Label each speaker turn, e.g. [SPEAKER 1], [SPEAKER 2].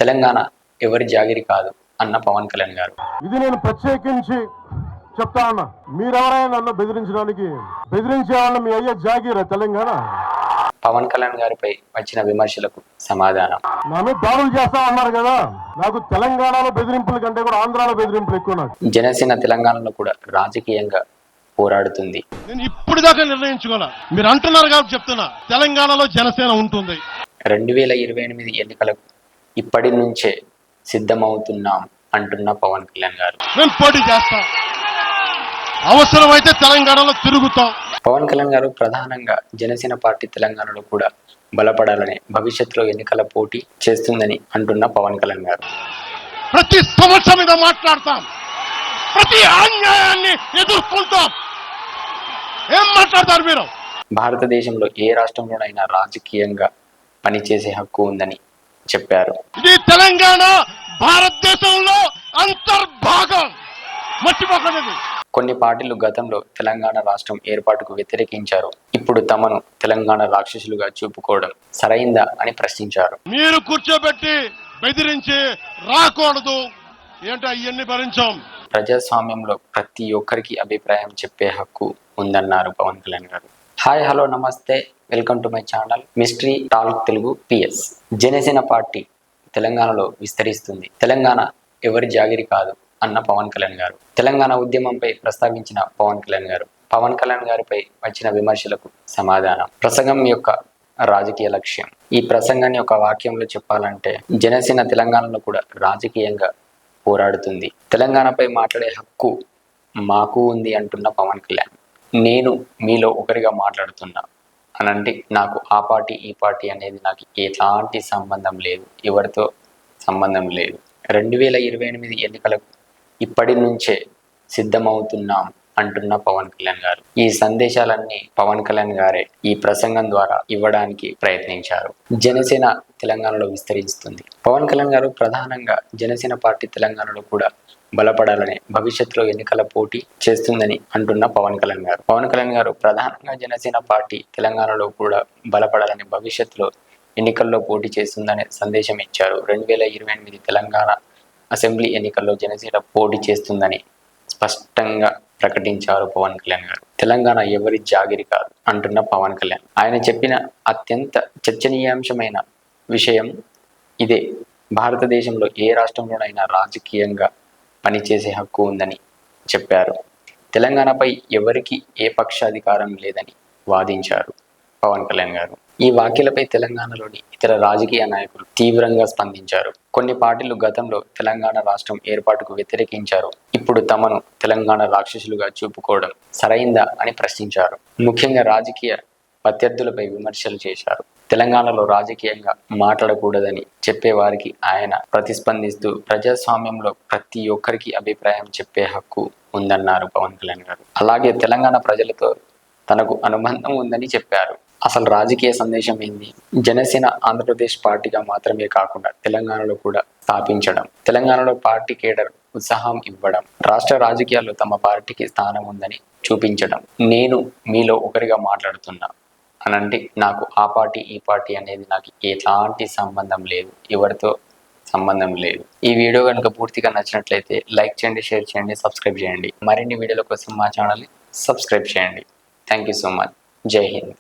[SPEAKER 1] తెలంగాణ ఎవరి జాగిరి కాదు అన్న పవన్ కళ్యాణ్ గారు.
[SPEAKER 2] ఇది నేను ప్రత్యేకించి చెప్తా ఉన్నా. మీరెవరైనా నన్ను బెదిరించే వాళ్ళ మీ అయ్యే జాగిరా తెలంగాణ?
[SPEAKER 1] పవన్ కళ్యాణ్ గారిపై వచ్చిన విమర్శలకు సమాధానం.
[SPEAKER 2] నా మీద దాడులు చేస్తా అన్నారు కదా, నాకు తెలంగాణలో బెదిరింపుల కంటే కూడా ఆంధ్రాలో బెదిరింపులు ఎక్కువ. నాకు
[SPEAKER 1] జనసేన తెలంగాణలో కూడా రాజకీయంగా పోరాడుతుంది.
[SPEAKER 2] నేను ఇప్పుడు దాకా నిర్ణయించుకోనా, మీరు అంటున్నారు కాబట్టి చెప్తున్నా, తెలంగాణలో జనసేన ఉంటుంది.
[SPEAKER 1] 2028 ఎన్నికలకు ఇప్పటి నుంచే సిద్ధమవుతున్నాం అంటున్న పవన్ కళ్యాణ్ గారు.
[SPEAKER 2] మేము పోటీ చేస్తాం, అవసరమైతే తెలంగాణలో తిరుగుతాం.
[SPEAKER 1] పవన్ కళ్యాణ్ గారు ప్రధానంగా జనసేన పార్టీ తెలంగాణలో కూడా బలపడాలని, భవిష్యత్తులో ఎన్నికల పోటీ చేస్తుందని అంటున్న పవన్ కళ్యాణ్ గారు.
[SPEAKER 2] ప్రతి సమస్య మీద మాట్లాడతాం, ప్రతి అన్యాయాన్ని ఎదుర్కొంటాం. ఏం మాట్లాడతారు మీరు?
[SPEAKER 1] భారతదేశంలో ఏ రాష్ట్రంలోనైనా రాజకీయంగా పనిచేసే హక్కు ఉందని చెప్పారు.
[SPEAKER 2] ఇది తెలంగాణ భారతదేశంలో అంతర్భాగం, మర్చిపోకండి.
[SPEAKER 1] కొన్ని పార్టీలు గతంలో తెలంగాణ రాష్ట్రం ఏర్పాటుకు వ్యతిరేకించారు. ఇప్పుడు తమను తెలంగాణ రాక్షసులుగా చూపుకోవడం సరైందా అని ప్రశ్నించారు.
[SPEAKER 2] మీరు కూర్చోబెట్టి బెదిరించి రాకూడదు, ఏంటో ఇవన్నీ భరించాం.
[SPEAKER 1] ప్రజాస్వామ్యంలో ప్రతి ఒక్కరికి అభిప్రాయం చెప్పే హక్కు ఉందన్నారు పవన్ కళ్యాణ్ గారు. హాయ్, హలో, నమస్తే, welcome to my channel mystery talk Telugu PS. Janasena party తెలంగాణలో విస్తరిస్తుంది. తెలంగాణ ఎవరి జాగిరి కాదు అన్న పవన్ కళ్యాణ్ గారు. తెలంగాణ ఉద్యమంపై ప్రస్తావించిన పవన్ కళ్యాణ్ గారిపై వచ్చిన విమర్శలకు సమాధానం. ప్రసంగం యొక్క రాజకీయ లక్ష్యం. ఈ ప్రసంగాన్ని ఒక వాక్యంలో చెప్పాలంటే, జనసేన తెలంగాణలో కూడా రాజకీయంగా పోరాడుతుంది. తెలంగాణపై మాట్లాడే హక్కు మాకు ఉంది అంటున్న పవన్ కళ్యాణ్. నేను మీలో ఒకరిగా మాట్లాడుతున్నా అనంటే నాకు ఆ పార్టీ ఈ పార్టీ అనేది నాకు ఎలాంటి సంబంధం లేదు, ఎవరితో సంబంధం లేదు. 2028 ఎన్నికలకు ఇప్పటి నుంచే సిద్ధమవుతున్నాం అంటున్న పవన్ కళ్యాణ్ గారు. ఈ సందేశాలన్నీ పవన్ కళ్యాణ్ గారే ఈ ప్రసంగం ద్వారా ఇవ్వడానికి ప్రయత్నించారు. జనసేన తెలంగాణలో విస్తరిస్తుంది. పవన్ కళ్యాణ్ గారు ప్రధానంగా జనసేన పార్టీ తెలంగాణలో కూడా బలపడాలని, భవిష్యత్తులో ఎన్నికల పోటీ చేస్తుందని అంటున్న పవన్ కళ్యాణ్ గారు ప్రధానంగా జనసేన పార్టీ తెలంగాణలో కూడా బలపడాలని, భవిష్యత్తులో ఎన్నికల్లో పోటీ చేస్తుందనే సందేశం ఇచ్చారు. 2028 తెలంగాణ అసెంబ్లీ ఎన్నికల్లో జనసేన పోటీ చేస్తుందని స్పష్టంగా ప్రకటించారు పవన్ కళ్యాణ్ గారు. తెలంగాణ ఎవరి జాగిరి కాదు అంటున్న పవన్ కళ్యాణ్. ఆయన చెప్పిన అత్యంత చర్చనీయాంశమైన విషయం ఇదే. భారతదేశంలో ఏ రాష్ట్రంలోనైనా రాజకీయంగా పనిచేసే హక్కు ఉందని చెప్పారు. తెలంగాణపై ఎవరికి ఏ పక్షాధికారం లేదని వాదించారు పవన్ కళ్యాణ్ గారు. ఈ వ్యాఖ్యలపై తెలంగాణలోని ఇతర రాజకీయ నాయకులు తీవ్రంగా స్పందించారు. కొన్ని పార్టీలు గతంలో తెలంగాణ రాష్ట్రం ఏర్పాటుకు వ్యతిరేకించారు. ఇప్పుడు తమను తెలంగాణ రాక్షసులుగా చూపుకోవడం సరైందా అని ప్రశ్నించారు. ముఖ్యంగా రాజకీయ ప్రత్యర్థులపై విమర్శలు చేశారు. తెలంగాణలో రాజకీయంగా మాట్లాడకూడదని చెప్పేవారికి ఆయన ప్రతిస్పందిస్తూ, ప్రజాస్వామ్యంలో ప్రతి ఒక్కరికి అభిప్రాయం చెప్పే హక్కు ఉందన్నారు పవన్ కళ్యాణ్ గారు. అలాగే తెలంగాణ ప్రజలతో తనకు అనుబంధం ఉందని చెప్పారు. అసలు రాజకీయ సందేశం ఏంది? జనసేన ఆంధ్రప్రదేశ్ పార్టీగా మాత్రమే కాకుండా తెలంగాణలో కూడా స్థాపించడం, తెలంగాణలో పార్టీ కేడర్ ఉత్సాహం ఇవ్వడం, రాష్ట్ర రాజకీయాల్లో తమ పార్టీకి స్థానం ఉందని చూపించడం. నేను మీలో ఒకరిగా మాట్లాడుతున్నా అనంటే నాకు ఆ పార్టీ ఈ పార్టీ అనేది నాకు ఎలాంటి సంబంధం లేదు, ఎవరితో సంబంధం లేదు. ఈ వీడియో కనుక పూర్తిగా నచ్చినట్లయితే లైక్ చేయండి, షేర్ చేయండి, సబ్స్క్రైబ్ చేయండి. మరిన్ని వీడియోల కోసం మా ఛానల్ని సబ్స్క్రైబ్ చేయండి. Thank you so much. జై హింద్.